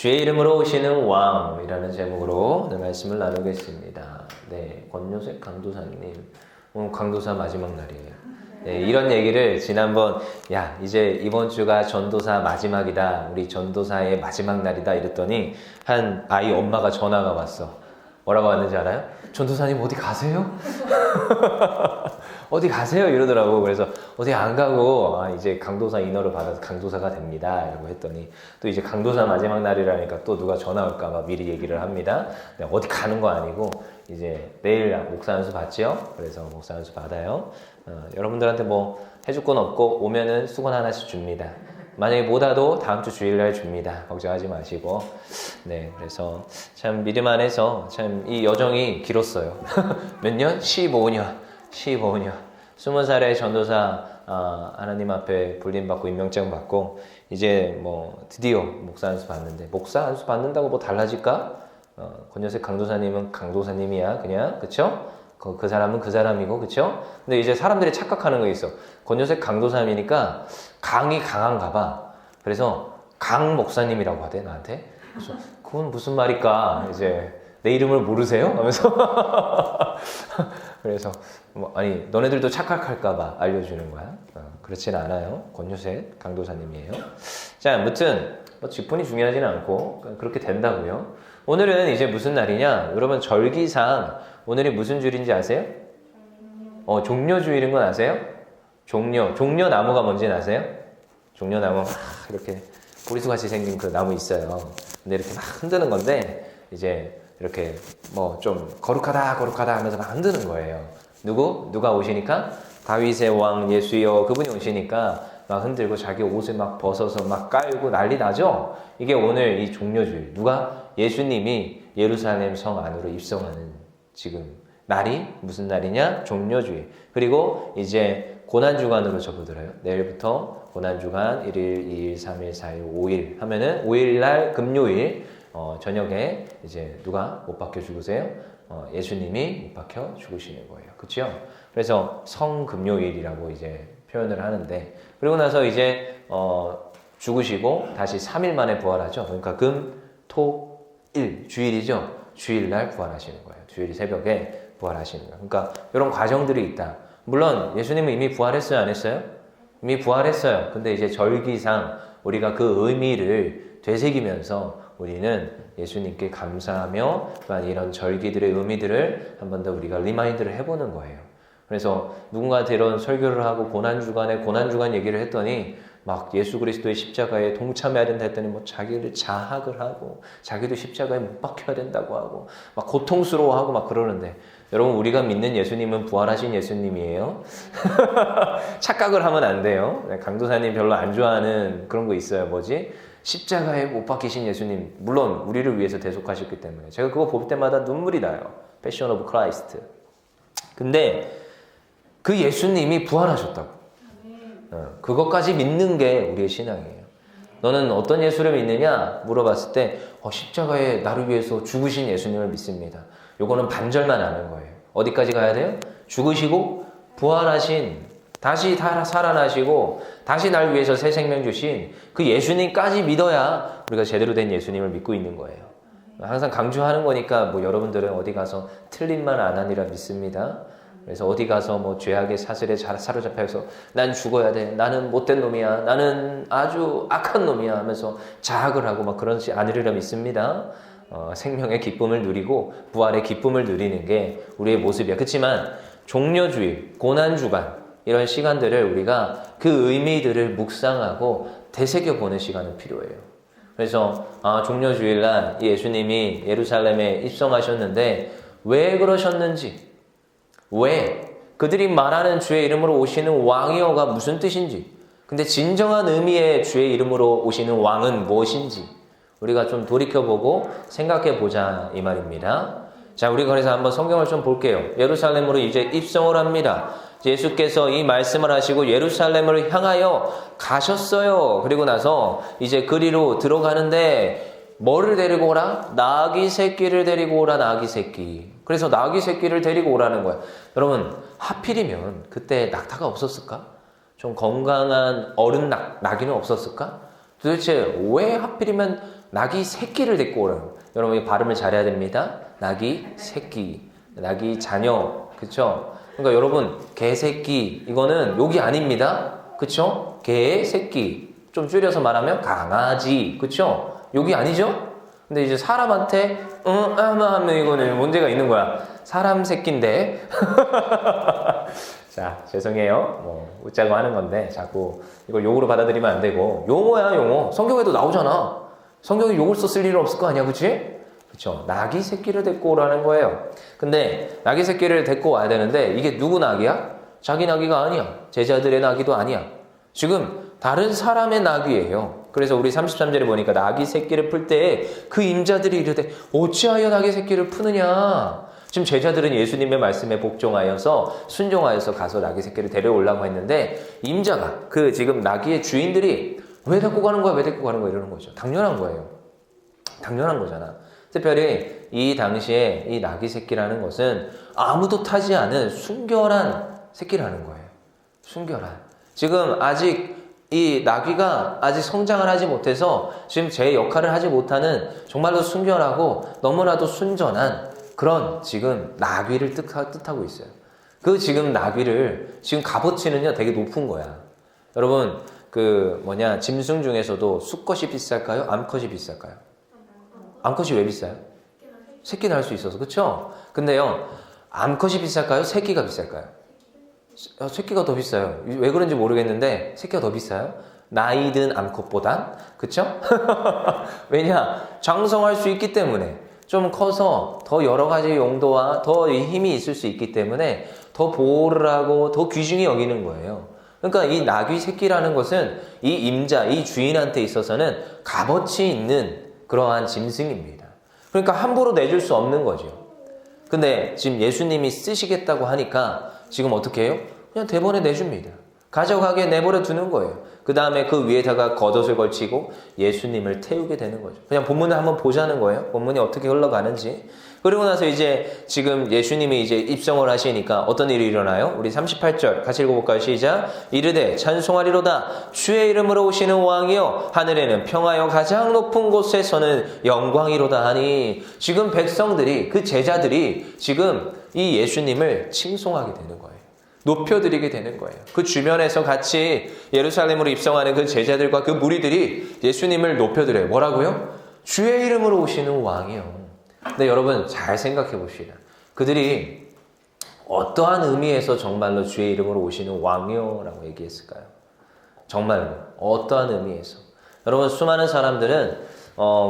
주의 이름으로 오시는 왕이라는 제목으로 오늘 말씀을 나누겠습니다. 네, 권요셉 강도사님, 오늘 강도사 마지막 날이에요. 네, 이런 얘기를 지난번 야 이제 이번 주가 전도사 마지막이다, 우리 전도사의 마지막 날이다 이랬더니 한 아이 엄마가 전화가 왔어. 뭐라고 왔는지 알아요? 전도사님 어디 가세요? 어디 가세요? 이러더라고. 그래서 어디 안 가고 이제 강도사 인허를 받아서 강도사가 됩니다 라고 했더니 또 이제 강도사 마지막 날이라니까 또 누가 전화 올까 봐 미리 얘기를 합니다. 어디 가는 거 아니고 이제 내일 목사 안수 받지요? 그래서 목사 안수 받아요. 여러분들한테 뭐 해줄 건 없고 오면은 수건 하나씩 줍니다. 만약에 못 와도 다음 주 주일날 줍니다. 걱정하지 마시고. 네, 그래서 참 믿음 안에서 참 이 여정이 길었어요. 몇 년? 15년. 20살에 전도사 하나님 앞에 불림받고 임명장 받고 이제 뭐 드디어 목사 안수 받는데, 목사 안수 받는다고 뭐 달라질까? 권요셉 강도사님은 강도사님이야 그냥, 그쵸? 그 사람은 그 사람이고, 그쵸? 근데 이제 사람들이 착각하는 거 있어. 권요셉 강도사님이니까 강이 강한가 봐. 그래서 강 목사님이라고 하대 나한테. 그래서 그건 무슨 말일까? 이제 내 이름을 모르세요? 하면서 그래서 뭐, 아니 너네들도 착각할까 봐 알려주는 거야. 그렇진 않아요. 권요셉 강도사님이에요. 자, 아무튼 뭐 직분이 중요하진 않고 그렇게 된다고요. 오늘은 이제 무슨 날이냐? 여러분 절기상 오늘이 무슨 주일인지 아세요? 종려주일인 건 아세요? 종려나무가 뭔지 아세요? 종려나무 이렇게 보리수같이 생긴 그 나무 있어요. 근데 이렇게 막 흔드는 건데 이제 이렇게 뭐 좀 거룩하다 하면서 막 흔드는 거예요. 누가 오시니까? 다윗의 왕 예수여, 그분이 오시니까 막 흔들고 자기 옷을 막 벗어서 막 깔고 난리 나죠? 이게 오늘 이 종려주일. 예수님이 예루살렘 성 안으로 입성하는 지금 날이 무슨 날이냐? 종려주일. 그리고 이제 고난주간으로 접어들어요. 내일부터 고난주간 1일, 2일, 3일, 4일, 5일 하면은 5일날 금요일 저녁에 이제 누가 못 박혀 죽으세요? 예수님이 못 박혀 죽으시는 거예요. 그렇죠? 그래서 성금요일이라고 이제 표현을 하는데, 그리고 나서 이제 죽으시고 다시 3일 만에 부활하죠. 그러니까 금, 토, 일, 주일이죠. 주일날 부활하시는 거예요. 주일 새벽에 부활하시는 거예요. 그러니까 이런 과정들이 있다. 물론 예수님은 이미 부활했어요, 안 했어요? 이미 부활했어요. 근데 이제 절기상 우리가 그 의미를 되새기면서 우리는 예수님께 감사하며 또한 이런 절기들의 의미들을 한 번 더 우리가 리마인드를 해보는 거예요. 그래서 누군가한테 이런 설교를 하고 고난주간 얘기를 했더니 막 예수 그리스도의 십자가에 동참해야 된다 했더니 뭐 자기를 자학을 하고 자기도 십자가에 못 박혀야 된다고 하고 막 고통스러워하고 막 그러는데, 여러분 우리가 믿는 예수님은 부활하신 예수님이에요. 착각을 하면 안 돼요. 강도사님 별로 안 좋아하는 그런 거 있어요. 뭐지? 십자가에 못 박히신 예수님, 물론 우리를 위해서 대속하셨기 때문에 제가 그거 볼 때마다 눈물이 나요. 패션 오브 크라이스트. 근데 그 예수님이 부활하셨다고. 그것까지 믿는 게 우리의 신앙이에요. 너는 어떤 예수를 믿느냐 물어봤을 때 십자가에 나를 위해서 죽으신 예수님을 믿습니다. 요거는 반절만 아는 거예요. 어디까지 가야 돼요? 죽으시고 부활하신, 다시 살아나시고 다시 날 위해서 새 생명 주신 그 예수님까지 믿어야 우리가 제대로 된 예수님을 믿고 있는 거예요. 항상 강조하는 거니까 뭐 여러분들은 어디 가서 틀린 말 안 하니라 믿습니다. 그래서 어디 가서 뭐 죄악의 사슬에 사로잡혀서 난 죽어야 돼, 나는 못된 놈이야, 나는 아주 악한 놈이야 하면서 자학을 하고 막 그러지 않으리라 믿습니다. 생명의 기쁨을 누리고 부활의 기쁨을 누리는 게 우리의 모습이야. 그렇지만 종려주일, 고난주간 이런 시간들을 우리가 그 의미들을 묵상하고 되새겨보는 시간은 필요해요. 그래서 종려주일날 예수님이 예루살렘에 입성하셨는데 왜 그러셨는지, 왜 그들이 말하는 주의 이름으로 오시는 왕이여가 무슨 뜻인지, 근데 진정한 의미의 주의 이름으로 오시는 왕은 무엇인지 우리가 좀 돌이켜보고 생각해보자 이 말입니다. 자, 우리가 그래서 한번 성경을 좀 볼게요. 예루살렘으로 이제 입성을 합니다. 예수께서 이 말씀을 하시고 예루살렘을 향하여 가셨어요. 그리고 나서 이제 그리로 들어가는데 뭐를 데리고 오라? 나귀 새끼를 데리고 오라. 나귀 새끼. 그래서 나귀 새끼를 데리고 오라는 거야. 여러분 하필이면 그때 낙타가 없었을까? 좀 건강한 어른 나귀는 없었을까? 도대체 왜 하필이면 낙이 새끼를 데리고 오라는 거예요. 여러분, 이 발음을 잘해야 됩니다. 낙이 새끼, 낙이 자녀, 그쵸? 그러니까 여러분, 개새끼, 이거는 욕이 아닙니다. 그쵸? 개, 새끼. 좀 줄여서 말하면 강아지, 그쵸? 욕이 아니죠? 근데 이제 사람한테, 하면 이거는 문제가 있는 거야. 사람 새끼인데. 자, 죄송해요. 뭐, 웃자고 하는 건데, 자꾸 이걸 욕으로 받아들이면 안 되고. 용어야, 용어. 성경에도 나오잖아. 성경에 욕을 썼을 일은 없을 거 아니야, 그치? 그쵸. 낙이 새끼를 데리고 오라는 거예요. 근데, 낙이 새끼를 데리고 와야 되는데, 이게 누구 낙이야? 자기 낙이가 아니야. 제자들의 낙이도 아니야. 지금, 다른 사람의 낙이에요. 그래서 우리 33절에 보니까 낙이 새끼를 풀 때에 그 임자들이 이르되, 어찌하여 낙이 새끼를 푸느냐? 지금 제자들은 예수님의 말씀에 복종하여서 순종하여서 가서 낙이 새끼를 데려오려고 했는데 임자가 그 지금 낙이의 주인들이 왜 데리고 가는 거야? 왜 데리고 가는 거야? 이러는 거죠. 당연한 거예요. 당연한 거잖아. 특별히 이 당시에 이 낙이 새끼라는 것은 아무도 타지 않은 순결한 새끼라는 거예요. 순결한. 지금 아직 이 나귀가 아직 성장을 하지 못해서 지금 제 역할을 하지 못하는 정말로 순결하고 너무나도 순전한 그런 지금 나귀를 뜻하고 있어요. 그 지금 나귀를 지금 값어치는요 되게 높은 거야. 여러분 짐승 중에서도 수컷이 비쌀까요? 암컷이 비쌀까요? 암컷이 왜 비싸요? 새끼 낳을 수 있어서, 그쵸? 근데요, 암컷이 비쌀까요? 새끼가 비쌀까요? 새끼가 더 비싸요. 왜 그런지 모르겠는데 새끼가 더 비싸요. 나이 든 암컷보단. 그쵸? 왜냐? 장성할 수 있기 때문에 좀 커서 더 여러 가지 용도와 더 힘이 있을 수 있기 때문에 더 보호를 하고 더 귀중히 여기는 거예요. 그러니까 이 나귀 새끼라는 것은 이 임자, 이 주인한테 있어서는 값어치 있는 그러한 짐승입니다. 그러니까 함부로 내줄 수 없는 거죠. 근데 지금 예수님이 쓰시겠다고 하니까 지금 어떻게 해요? 그냥 대본에 내줍니다. 가져가게 내버려 두는 거예요. 그 다음에 그 위에다가 겉옷을 걸치고 예수님을 태우게 되는 거죠. 그냥 본문을 한번 보자는 거예요. 본문이 어떻게 흘러가는지. 그리고 나서 이제 지금 예수님이 이제 입성을 하시니까 어떤 일이 일어나요? 우리 38절 같이 읽어볼까요? 시작. 이르되 찬송하리로다 주의 이름으로 오시는 왕이여 하늘에는 평화여 가장 높은 곳에서는 영광이로다 하니 지금 백성들이 그 제자들이 지금 이 예수님을 칭송하게 되는 거예요. 높여드리게 되는 거예요. 그 주변에서 같이 예루살렘으로 입성하는 그 제자들과 그 무리들이 예수님을 높여드려요. 뭐라고요? 주의 이름으로 오시는 왕이요. 근데 여러분 잘 생각해 봅시다. 그들이 어떠한 의미에서 정말로 주의 이름으로 오시는 왕이요 라고 얘기했을까요? 정말로 어떠한 의미에서? 여러분 수많은 사람들은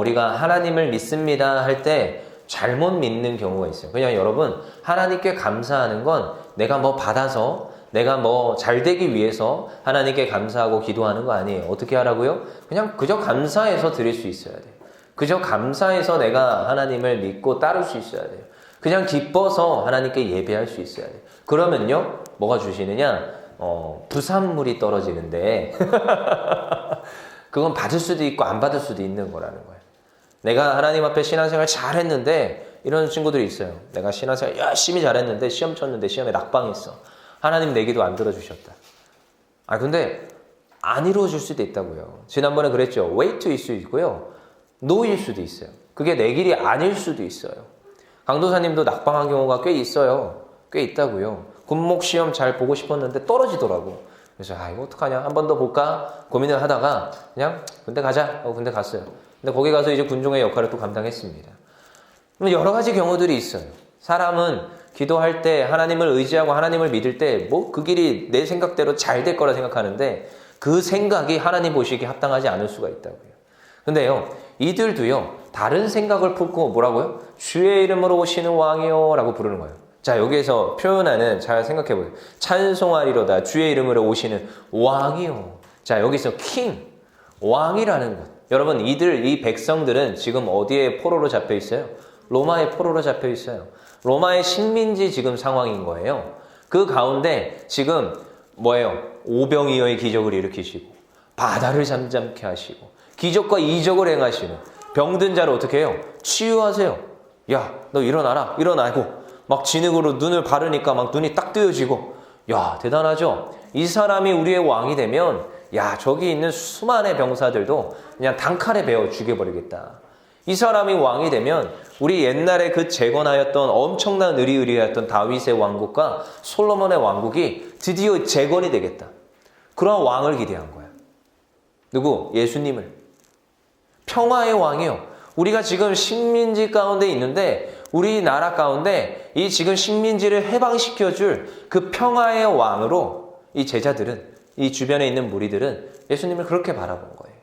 우리가 하나님을 믿습니다 할 때 잘못 믿는 경우가 있어요. 그냥 여러분 하나님께 감사하는 건 내가 뭐 받아서 내가 뭐 잘되기 위해서 하나님께 감사하고 기도하는 거 아니에요. 어떻게 하라고요? 그냥 그저 감사해서 드릴 수 있어야 돼요. 그저 감사해서 내가 하나님을 믿고 따를 수 있어야 돼요. 그냥 기뻐서 하나님께 예배할 수 있어야 돼요. 그러면요 뭐가 주시느냐? 부산물이 떨어지는데 그건 받을 수도 있고 안 받을 수도 있는 거라는 거예요. 내가 하나님 앞에 신앙생활 잘했는데 이런 친구들이 있어요. 내가 신앙생활 열심히 잘했는데 시험 쳤는데 시험에 낙방했어. 하나님 내 기도 안 들어주셨다. 근데 안 이루어질 수도 있다고요. 지난번에 그랬죠. 웨이트일 수 있고요. 노일 수도 있어요. 그게 내 길이 아닐 수도 있어요. 강도사님도 낙방한 경우가 꽤 있어요. 꽤 있다고요. 군목 시험 잘 보고 싶었는데 떨어지더라고. 그래서 이거 어떡하냐? 한 번 더 볼까? 고민을 하다가 그냥 군대 가자. 군대 갔어요. 근데 거기 가서 이제 군중의 역할을 또 감당했습니다. 여러 가지 경우들이 있어요. 사람은 기도할 때 하나님을 의지하고 하나님을 믿을 때 뭐 그 길이 내 생각대로 잘 될 거라 생각하는데 그 생각이 하나님 보시기에 합당하지 않을 수가 있다고요. 근데요, 이들도요, 다른 생각을 품고 뭐라고요? 주의 이름으로 오시는 왕이요 라고 부르는 거예요. 자, 여기에서 표현하는 잘 생각해 보세요. 찬송하리로다 주의 이름으로 오시는 왕이요. 자, 여기서 킹, 왕이라는 것. 여러분, 이 백성들은 지금 어디에 포로로 잡혀 있어요? 로마의 포로로 잡혀 있어요. 로마의 식민지 지금 상황인 거예요. 그 가운데 지금 뭐예요? 오병이어의 기적을 일으키시고 바다를 잠잠케 하시고 기적과 이적을 행하시는 병든 자를 어떻게 해요? 치유하세요. 야, 너 일어나라. 일어나고 막 진흙으로 눈을 바르니까 막 눈이 딱 뜨여지고 야, 대단하죠? 이 사람이 우리의 왕이 되면 야, 저기 있는 수많은 병사들도 그냥 단칼에 베어 죽여버리겠다. 이 사람이 왕이 되면 우리 옛날에 그 재건하였던 엄청난 의리의리하였던 다윗의 왕국과 솔로몬의 왕국이 드디어 재건이 되겠다. 그런 왕을 기대한 거야. 누구? 예수님을. 평화의 왕이요. 우리가 지금 식민지 가운데 있는데 우리나라 가운데 이 지금 식민지를 해방시켜줄 그 평화의 왕으로 이 제자들은, 이 주변에 있는 무리들은 예수님을 그렇게 바라본 거예요.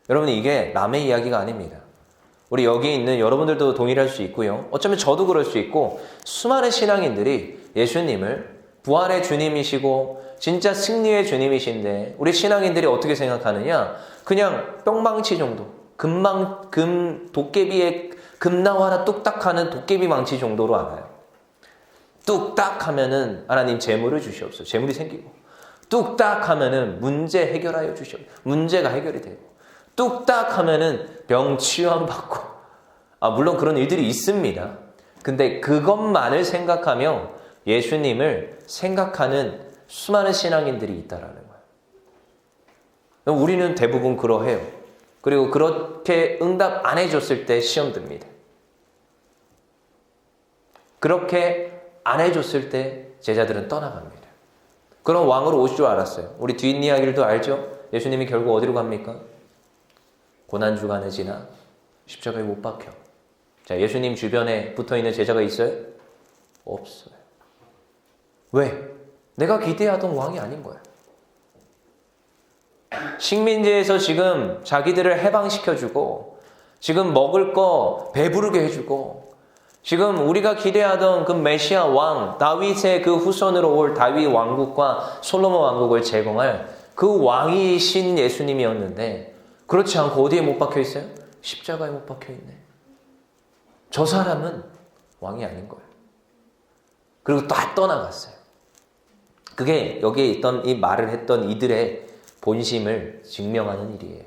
여러분, 이게 남의 이야기가 아닙니다. 우리 여기 있는 여러분들도 동일할 수 있고요. 어쩌면 저도 그럴 수 있고 수많은 신앙인들이 예수님을 부활의 주님이시고 진짜 승리의 주님이신데 우리 신앙인들이 어떻게 생각하느냐? 그냥 뿅망치 정도, 도깨비의 금나와나 뚝딱 하는 도깨비 망치 정도로 알아요. 뚝딱 하면은 하나님 재물을 주시옵소서. 재물이 생기고. 뚝딱 하면은 문제 해결하여 주시옵소서. 문제가 해결이 되고. 뚝딱 하면은 병 치유함 받고. 물론 그런 일들이 있습니다. 근데 그것만을 생각하며 예수님을 생각하는 수많은 신앙인들이 있다라는 거예요. 우리는 대부분 그러해요. 그리고 그렇게 응답 안 해줬을 때 시험 듭니다. 그렇게 안 해줬을 때 제자들은 떠나갑니다. 그런 왕으로 오실 줄 알았어요. 우리 뒷이야기도 알죠? 예수님이 결국 어디로 갑니까? 고난주간을 지나 십자가에 못 박혀. 자, 예수님 주변에 붙어있는 제자가 있어요? 없어요. 왜? 내가 기대하던 왕이 아닌 거야. 식민지에서 지금 자기들을 해방시켜주고 지금 먹을 거 배부르게 해주고 지금 우리가 기대하던 그 메시아 왕 다윗의 그 후손으로 올 다윗 왕국과 솔로몬 왕국을 제공할 그 왕이신 예수님이었는데 그렇지 않고 어디에 못 박혀 있어요? 십자가에 못 박혀 있네. 저 사람은 왕이 아닌 거예요. 그리고 다 떠나갔어요. 그게 여기에 있던 이 말을 했던 이들의 본심을 증명하는 일이에요.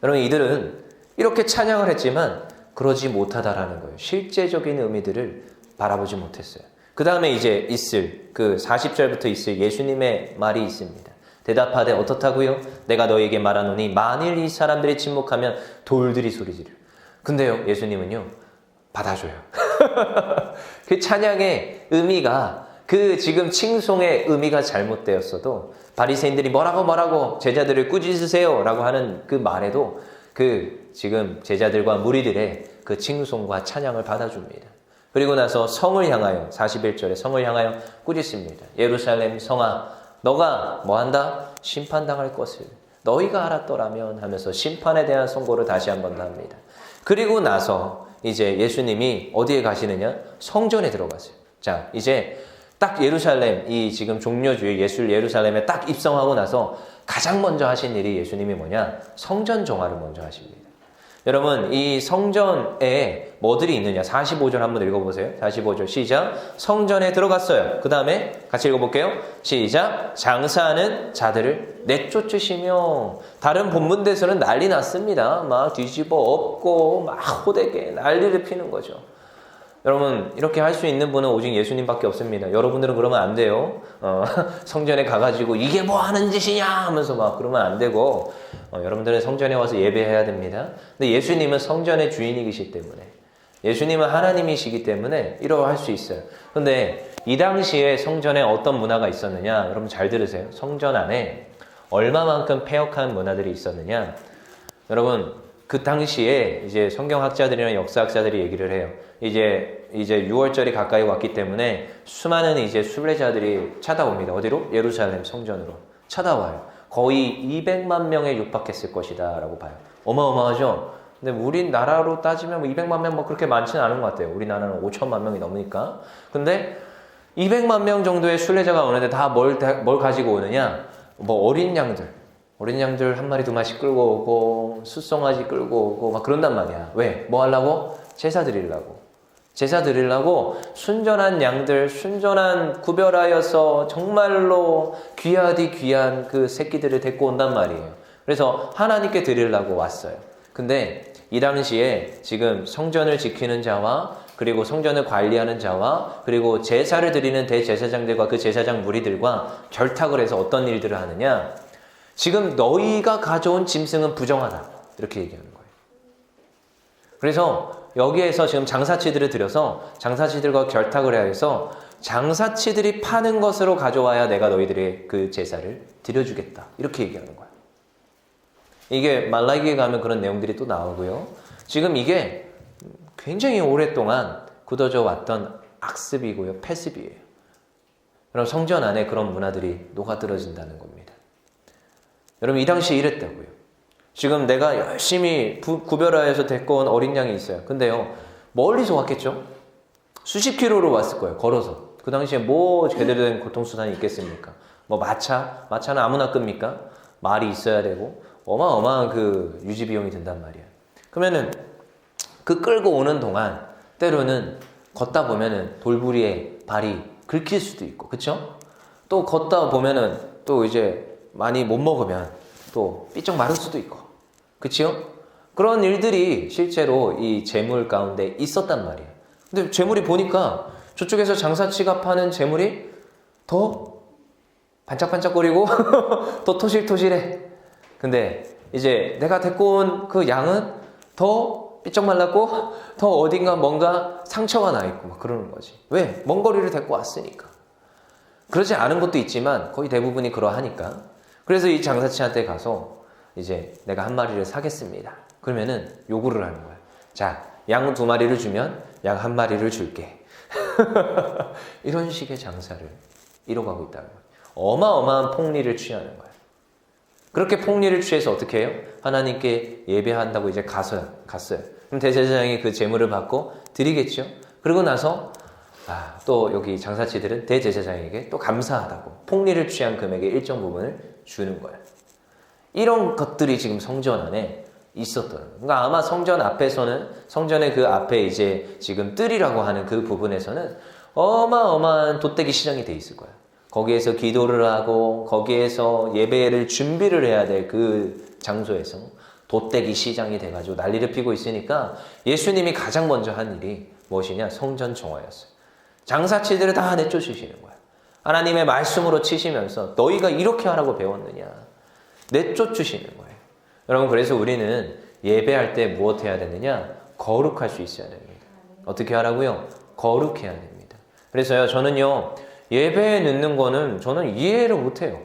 여러분, 이들은 이렇게 찬양을 했지만 그러지 못하다라는 거예요. 실제적인 의미들을 바라보지 못했어요. 그 다음에 이제 있을 그 40절부터 있을 예수님의 말이 있습니다. 대답하되 어떻다고요? 내가 너에게 말하노니 만일 이 사람들이 침묵하면 돌들이 소리지를. 근데요, 예수님은요 받아줘요. 그 찬양의 의미가 그 지금 칭송의 의미가 잘못되었어도 바리새인들이 뭐라고 제자들을 꾸짖으세요 라고 하는 그 말에도 그 지금 제자들과 무리들의 그 칭송과 찬양을 받아줍니다. 그리고 나서 성을 향하여 41절에 성을 향하여 꾸짖습니다. 예루살렘 성아 너가 뭐한다? 심판당할 것을 너희가 알았더라면 하면서 심판에 대한 선고를 다시 한 번 더 합니다. 그리고 나서 이제 예수님이 어디에 가시느냐? 성전에 들어가세요. 자, 이제 딱 예루살렘, 이 지금 종려주의 예루살렘에 딱 입성하고 나서 가장 먼저 하신 일이 예수님이 뭐냐? 성전 정화를 먼저 하십니다. 여러분, 이 성전에 뭐들이 있느냐? 45절 한번 읽어보세요. 45절 시작. 성전에 들어갔어요. 그 다음에 같이 읽어볼게요. 시작. 장사하는 자들을 내쫓으시며. 다른 본문대에서는 난리 났습니다. 막 뒤집어 엎고 막 호되게 난리를 피는 거죠. 여러분, 이렇게 할 수 있는 분은 오직 예수님밖에 없습니다. 여러분들은 그러면 안 돼요. 성전에 가가지고 이게 뭐 하는 짓이냐 하면서 막 그러면 안 되고 여러분들은 성전에 와서 예배해야 됩니다. 근데 예수님은 성전의 주인이시기 때문에 예수님은 하나님이시기 때문에 이러고 할 수 있어요. 근데 이 당시에 성전에 어떤 문화가 있었느냐? 여러분 잘 들으세요. 성전 안에 얼마만큼 패역한 문화들이 있었느냐? 여러분, 그 당시에 이제 성경학자들이나 역사학자들이 얘기를 해요. 이제 6월절이 가까이 왔기 때문에 수많은 이제 순례자들이 찾아옵니다. 어디로? 예루살렘 성전으로 찾아와요. 거의 200만 명에 육박했을 것이다 라고 봐요. 어마어마하죠? 근데 우리나라로 따지면 200만 명 뭐 그렇게 많지는 않은 것 같아요. 우리나라는 5천만 명이 넘으니까. 근데 200만 명 정도의 순례자가 오는데 다 뭘 가지고 오느냐? 뭐 어린 양들 한 마리 두 마리씩 끌고 오고 숫송아지 끌고 오고 막 그런단 말이야. 왜? 뭐 하려고? 제사 드리려고 순전한 양들, 순전한 구별하여서 정말로 귀하디 귀한 그 새끼들을 데리고 온단 말이에요. 그래서 하나님께 드리려고 왔어요. 근데 이 당시에 지금 성전을 지키는 자와 그리고 성전을 관리하는 자와 그리고 제사를 드리는 대제사장들과 그 제사장 무리들과 결탁을 해서 어떤 일들을 하느냐? 지금 너희가 가져온 짐승은 부정하다. 이렇게 얘기하는 거예요. 그래서 여기에서 지금 장사치들을 들여서 장사치들과 결탁을 해서 장사치들이 파는 것으로 가져와야 내가 너희들의 그 제사를 드려주겠다. 이렇게 얘기하는 거예요. 이게 말라기에 가면 그런 내용들이 또 나오고요. 지금 이게 굉장히 오랫동안 굳어져 왔던 악습이고요. 패습이에요. 그럼 성전 안에 그런 문화들이 녹아들어진다는 겁니다. 여러분 이 당시에 이랬다고요. 지금 내가 열심히 구별하여서 데리고 온 어린 양이 있어요. 근데요. 멀리서 왔겠죠? 수십 킬로로 왔을 거예요. 걸어서. 그 당시에 뭐 제대로 된 교통수단이 있겠습니까? 뭐 마차는 아무나 끕니까? 말이 있어야 되고 어마어마한 그 유지 비용이 든단 말이에요. 그러면은 그 끌고 오는 동안 때로는 걷다 보면은 돌부리에 발이 긁힐 수도 있고, 그쵸? 또 걷다 보면은 또 이제 많이 못 먹으면 또 삐쩍 마를 수도 있고, 그치요? 그런 일들이 실제로 이 재물 가운데 있었단 말이에요. 근데 재물이 보니까 저쪽에서 장사치가 파는 재물이 더 반짝반짝거리고 더 토실토실해. 근데 이제 내가 데리고 온 그 양은 더 삐쩍 말랐고 더 어딘가 뭔가 상처가 나 있고 막 그러는 거지. 왜? 먼 거리를 데리고 왔으니까. 그러지 않은 것도 있지만 거의 대부분이 그러하니까. 그래서 이 장사치한테 가서 이제 내가 한 마리를 사겠습니다. 그러면은 요구를 하는 거야. 자, 양 2마리를 주면 양 1마리를 줄게. 이런 식의 장사를 이뤄가고 있다는 거예요. 어마어마한 폭리를 취하는 거예요. 그렇게 폭리를 취해서 어떻게 해요? 하나님께 예배한다고 이제 갔어요. 그럼 대제사장이 그 제물을 받고 드리겠죠. 그러고 나서 또 여기 장사치들은 대제사장에게 또 감사하다고 폭리를 취한 금액의 일정 부분을 주는 거예요. 이런 것들이 지금 성전 안에 있었던 거예요. 그러니까 아마 성전 앞에서는 성전의 그 앞에 이제 지금 뜰이라고 하는 그 부분에서는 어마어마한 돗대기 시장이 돼 있을 거예요. 거기에서 기도를 하고 거기에서 예배를 준비를 해야 될 그 장소에서 돗대기 시장이 돼가지고 난리를 피고 있으니까 예수님이 가장 먼저 한 일이 무엇이냐? 성전 정화였어요. 장사치들을 다 내쫓으시는 거예요. 하나님의 말씀으로 치시면서 너희가 이렇게 하라고 배웠느냐? 내쫓으시는 거예요. 여러분 그래서 우리는 예배할 때 무엇 해야 되느냐? 거룩할 수 있어야 됩니다. 어떻게 하라고요? 거룩해야 됩니다. 그래서요 저는요 예배에 넣는 거는 저는 이해를 못해요.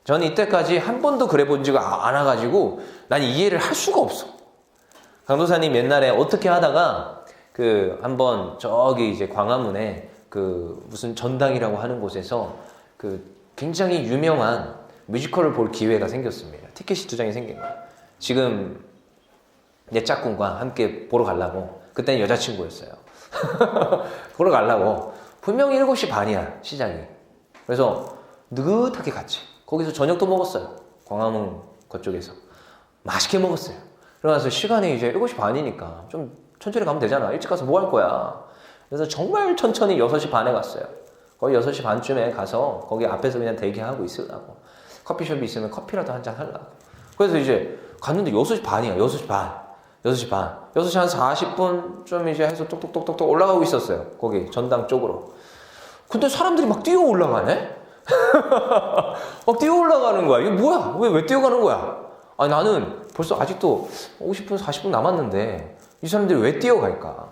저는 이때까지 한 번도 그래 본 지가 않아가지고 난 이해를 할 수가 없어. 강도사님 옛날에 어떻게 하다가 그 한번 저기 이제 광화문에 그 무슨 전당이라고 하는 곳에서 그 굉장히 유명한 뮤지컬을 볼 기회가 생겼습니다. 티켓이 2장이 생긴 거예요. 지금 내 짝꿍과 함께 보러 가려고. 그때는 여자친구였어요. 보러 가려고. 분명히 7시 반이야 시장이. 그래서 느긋하게 갔지. 거기서 저녁도 먹었어요. 광화문 그쪽에서 맛있게 먹었어요. 그러면서 시간이 이제 7시 반이니까 좀 천천히 가면 되잖아. 일찍 가서 뭐 할 거야. 그래서 정말 천천히 6시 반에 갔어요. 거의 6시 반쯤에 가서 거기 앞에서 그냥 대기하고 있으려고. 커피숍이 있으면 커피라도 한잔 하려고. 그래서 이제 갔는데 6시 반이야. 6시 반. 6시 한 40분 좀 이제 해서 똑똑똑똑 올라가고 있었어요. 거기 전당 쪽으로. 근데 사람들이 막 뛰어 올라가네? 막 뛰어 올라가는 거야. 이게 뭐야? 왜 뛰어가는 거야? 아니 나는 벌써 아직도 50분, 40분 남았는데 이 사람들이 왜 뛰어갈까?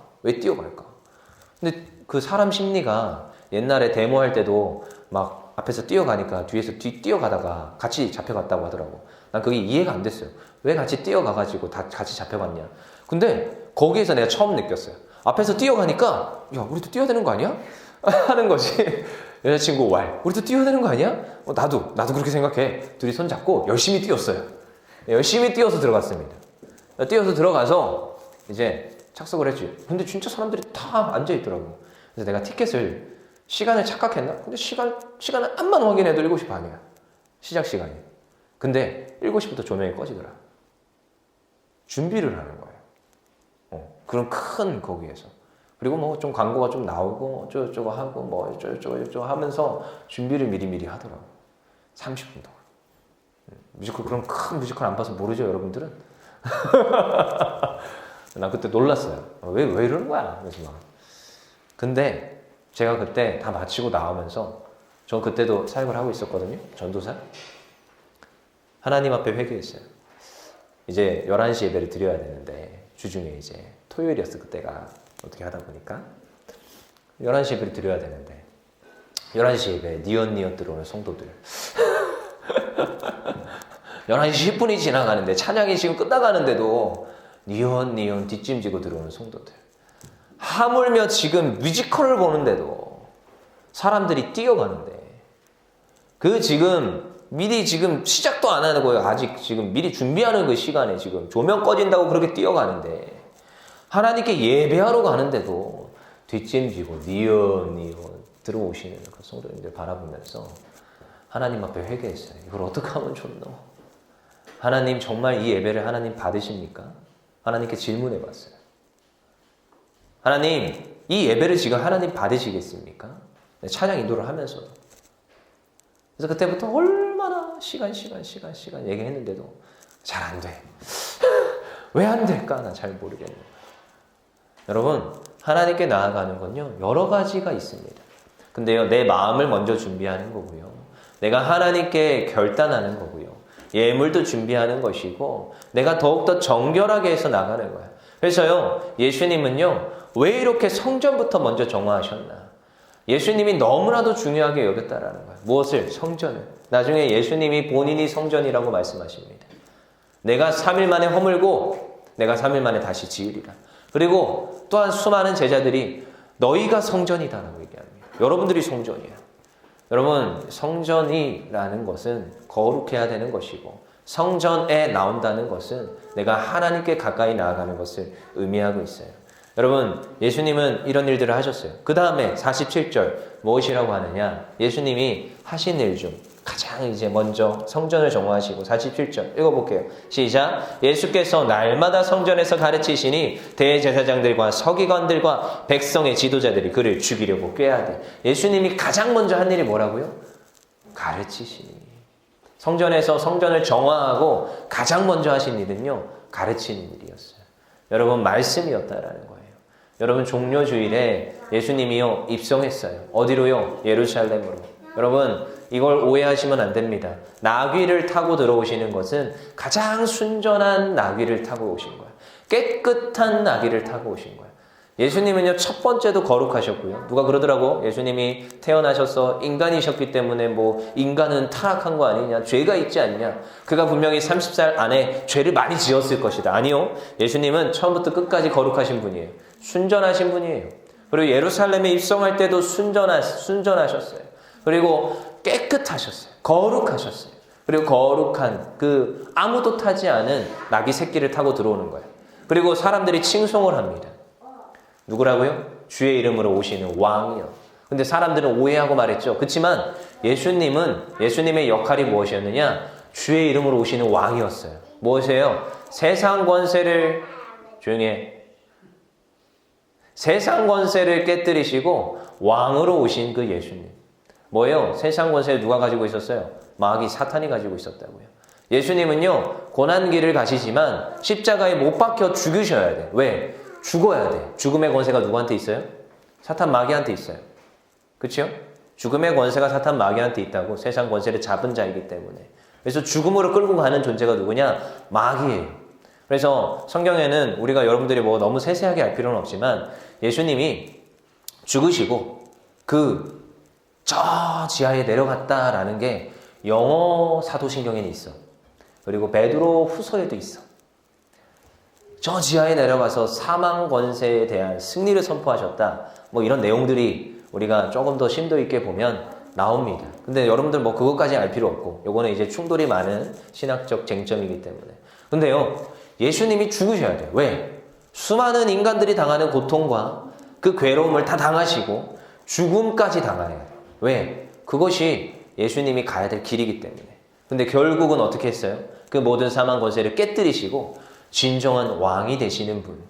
근데 그 사람 심리가 옛날에 데모할 때도 막 앞에서 뛰어가니까 뒤에서 뛰어가다가 같이 잡혀갔다고 하더라고. 난 그게 이해가 안 됐어요. 왜 같이 뛰어가가지고 다 같이 잡혀갔냐. 근데 거기에서 내가 처음 느꼈어요. 앞에서 뛰어가니까 야 우리도 뛰어야 되는 거 아니야? 하는 거지. 여자친구 왈 우리도 뛰어야 되는 거 아니야? 나도 그렇게 생각해. 둘이 손 잡고 열심히 뛰었어요. 열심히 뛰어서 들어갔습니다. 뛰어서 들어가서 이제 착석을 했지. 근데 진짜 사람들이 다 앉아있더라고. 그래서 내가 티켓을 시간을 착각했나? 근데 시간을 암만 확인해도 7시 반이야. 시작 시간이. 근데 7시부터 조명이 꺼지더라. 준비를 하는 거예요. 그런 큰 거기에서. 그리고 뭐 좀 광고가 좀 나오고 어쩌고저쩌고 하고 뭐 어쩌고저쩌고 하면서 준비를 미리미리 하더라고. 30분 동안. 뮤지컬 그런 큰 뮤지컬 안 봐서 모르죠 여러분들은? 난 그때 놀랐어요. 왜 이러는 거야? 그래서 막. 근데 제가 그때 다 마치고 나오면서 저 그때도 사역을 하고 있었거든요. 전도사. 하나님 앞에 회개했어요. 이제 11시 예배를 드려야 되는데 주중에 이제 토요일이었어 그때가. 어떻게 하다 보니까 11시 예배를 드려야 되는데 11시 예배에 니엇니엇 들어오는 성도들 11시 10분이 지나가는데 찬양이 지금 끝나가는데도 니엇니엇 뒷짐지고 들어오는 성도들. 하물며 지금 뮤지컬을 보는데도 사람들이 뛰어가는데 그 지금 미리 지금 시작도 안 하는 거예요. 아직 지금 미리 준비하는 그 시간에 지금 조명 꺼진다고 그렇게 뛰어가는데 하나님께 예배하러 가는데도 뒷짐지고 니엇니엇 들어오시는 그 성도님들 바라보면서 하나님 앞에 회개했어요. 이걸 어떻게 하면 좋노? 하나님 정말 이 예배를 하나님 받으십니까? 하나님께 질문해 봤어요. 하나님 이 예배를 지금 하나님 받으시겠습니까? 찬양 인도를 하면서도. 그래서 그때부터 얼마나 시간 얘기했는데도 잘 안 돼. 왜 안 될까? 나 잘 모르겠네. 여러분 하나님께 나아가는 건요 여러 가지가 있습니다. 근데요 내 마음을 먼저 준비하는 거고요. 내가 하나님께 결단하는 거고요. 예물도 준비하는 것이고 내가 더욱더 정결하게 해서 나가는 거예요. 그래서요 예수님은요 왜 이렇게 성전부터 먼저 정화하셨나? 예수님이 너무나도 중요하게 여겼다라는 거예요. 무엇을? 성전을. 나중에 예수님이 본인이 성전이라고 말씀하십니다. 내가 3일 만에 허물고 내가 3일 만에 다시 지으리라. 그리고 또한 수많은 제자들이 너희가 성전이다라고 얘기합니다. 여러분들이 성전이야. 여러분 성전이라는 것은 거룩해야 되는 것이고 성전에 나온다는 것은 내가 하나님께 가까이 나아가는 것을 의미하고 있어요. 여러분 예수님은 이런 일들을 하셨어요. 그 다음에 47절 무엇이라고 하느냐? 예수님이 하신 일 중 가장 이제 먼저 성전을 정화하시고 47절 읽어볼게요. 시작. 예수께서 날마다 성전에서 가르치시니 대제사장들과 서기관들과 백성의 지도자들이 그를 죽이려고 꾀하되. 예수님이 가장 먼저 한 일이 뭐라고요? 가르치시니. 성전에서 성전을 정화하고 가장 먼저 하신 일은요 가르치는 일이었어요. 여러분 말씀이었다라는 거예요. 여러분 종료주일에 예수님이요 입성했어요. 어디로요? 예루살렘으로. 여러분 이걸 오해하시면 안 됩니다. 나귀를 타고 들어오시는 것은 가장 순전한 나귀를 타고 오신 거예요. 깨끗한 나귀를 타고 오신 거예요. 예수님은요 첫 번째도 거룩하셨고요. 누가 그러더라고. 예수님이 태어나셔서 인간이셨기 때문에 뭐 인간은 타락한 거 아니냐, 죄가 있지 않냐. 그가 분명히 30살 안에 죄를 많이 지었을 것이다. 아니요. 예수님은 처음부터 끝까지 거룩하신 분이에요. 순전하신 분이에요. 그리고 예루살렘에 입성할 때도 순전하셨어요. 그리고 깨끗하셨어요. 거룩하셨어요. 그리고 거룩한 그 아무도 타지 않은 나귀 새끼를 타고 들어오는 거예요. 그리고 사람들이 칭송을 합니다. 누구라고요? 주의 이름으로 오시는 왕이요. 근데 사람들은 오해하고 말했죠. 그렇지만 예수님의 역할이 무엇이었느냐? 주의 이름으로 오시는 왕이었어요. 무엇이에요? 세상 권세를 조용히 해. 세상 권세를 깨뜨리시고 왕으로 오신 그 예수님. 뭐예요? 세상 권세를 누가 가지고 있었어요? 마귀 사탄이 가지고 있었다고요. 예수님은요 고난길을 가시지만 십자가에 못 박혀 죽으셔야 돼. 왜? 죽어야 돼. 죽음의 권세가 누구한테 있어요? 사탄 마귀한테 있어요. 그렇죠? 죽음의 권세가 사탄 마귀한테 있다고. 세상 권세를 잡은 자이기 때문에. 그래서 죽음으로 끌고 가는 존재가 누구냐? 마귀예요. 그래서 성경에는 우리가 여러분들이 뭐 너무 세세하게 알 필요는 없지만 예수님이 죽으시고 저 지하에 내려갔다라는 게 영어 사도신경에는 있어. 그리고 베드로 후서에도 있어. 저 지하에 내려가서 사망 권세에 대한 승리를 선포하셨다. 뭐 이런 내용들이 우리가 조금 더 심도 있게 보면 나옵니다. 근데 여러분들 뭐 그것까지 알 필요 없고 요거는 이제 충돌이 많은 신학적 쟁점이기 때문에. 근데요 예수님이 죽으셔야 돼요. 왜? 수많은 인간들이 당하는 고통과 그 괴로움을 다 당하시고 죽음까지 당해야 돼요. 왜? 그것이 예수님이 가야 될 길이기 때문에. 근데 결국은 어떻게 했어요? 그 모든 사망 권세를 깨뜨리시고 진정한 왕이 되시는 분.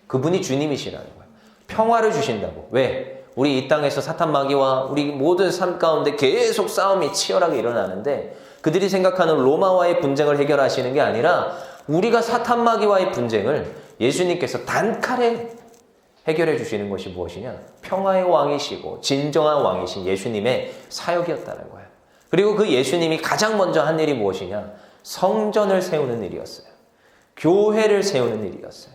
그분이 주님이시라는 거예요. 평화를 주신다고. 왜? 우리 이 땅에서 사탄 마귀와 우리 모든 삶 가운데 계속 싸움이 치열하게 일어나는데 그들이 생각하는 로마와의 분쟁을 해결하시는 게 아니라 우리가 사탄 마귀와의 분쟁을 예수님께서 단칼에 해결해 주시는 것이 무엇이냐? 평화의 왕이시고 진정한 왕이신 예수님의 사역이었다는 거예요. 그리고 그 예수님이 가장 먼저 한 일이 무엇이냐? 성전을 세우는 일이었어요. 교회를 세우는 일이었어요.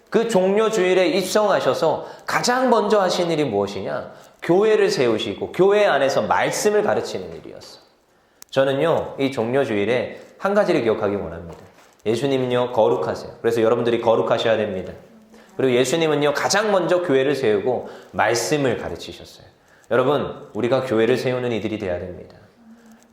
그 종려 주일에 입성하셔서 가장 먼저 하신 일이 무엇이냐? 교회를 세우시고 교회 안에서 말씀을 가르치는 일이었어요. 저는요, 이 종려 주일에 한 가지를 기억하기 원합니다. 예수님은요, 거룩하세요. 그래서 여러분들이 거룩하셔야 됩니다. 그리고 예수님은요, 가장 먼저 교회를 세우고 말씀을 가르치셨어요. 여러분, 우리가 교회를 세우는 이들이 돼야 됩니다.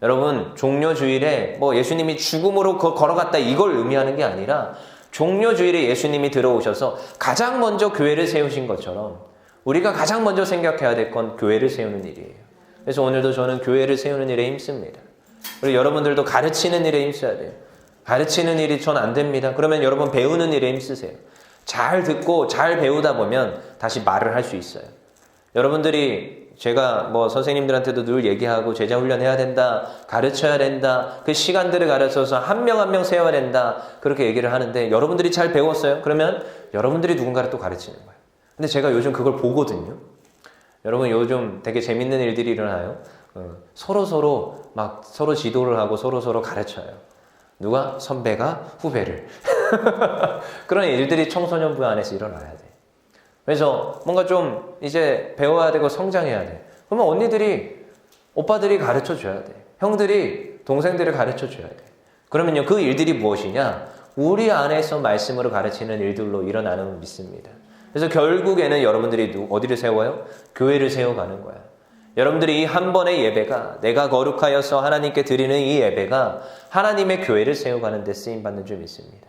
여러분, 종려 주일에 뭐 예수님이 죽음으로 걸어갔다 이걸 의미하는 게 아니라 종려 주일에 예수님이 들어오셔서 가장 먼저 교회를 세우신 것처럼 우리가 가장 먼저 생각해야 될 건 교회를 세우는 일이에요. 그래서 오늘도 저는 교회를 세우는 일에 힘씁니다. 그리고 여러분들도 가르치는 일에 힘써야 돼요. 가르치는 일이 전 안 됩니다. 그러면 여러분 배우는 일에 힘쓰세요. 잘 듣고 잘 배우다 보면 다시 말을 할 수 있어요. 여러분들이 제가 뭐 선생님들한테도 늘 얘기하고 제자 훈련해야 된다, 가르쳐야 된다, 그 시간들을 가르쳐서 한 명 한 명 세워야 된다, 그렇게 얘기를 하는데 여러분들이 잘 배웠어요? 그러면 여러분들이 누군가를 또 가르치는 거예요. 근데 제가 요즘 그걸 보거든요. 여러분 요즘 되게 재밌는 일들이 일어나요. 서로 막 서로 지도를 하고 서로 가르쳐요. 누가? 선배가 후배를. 그런 일들이 청소년부 안에서 일어나야 돼. 그래서 뭔가 좀 이제 배워야 되고 성장해야 돼. 그러면 언니들이, 오빠들이 가르쳐 줘야 돼. 형들이, 동생들을 가르쳐 줘야 돼. 그러면요, 그 일들이 무엇이냐? 우리 안에서 말씀으로 가르치는 일들로 일어나는 걸 믿습니다. 그래서 결국에는 여러분들이 어디를 세워요? 교회를 세워가는 거야. 여러분들이 이 한 번의 예배가, 내가 거룩하여서 하나님께 드리는 이 예배가 하나님의 교회를 세워가는 데 쓰임받는 줄 믿습니다.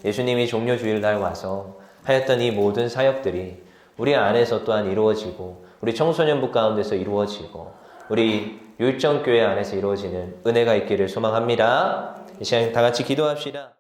예수님이 종려 주일날 와서 하였던 이 모든 사역들이 우리 안에서 또한 이루어지고 우리 청소년부 가운데서 이루어지고 우리 율정교회 안에서 이루어지는 은혜가 있기를 소망합니다. 이 시간 다 같이 기도합시다.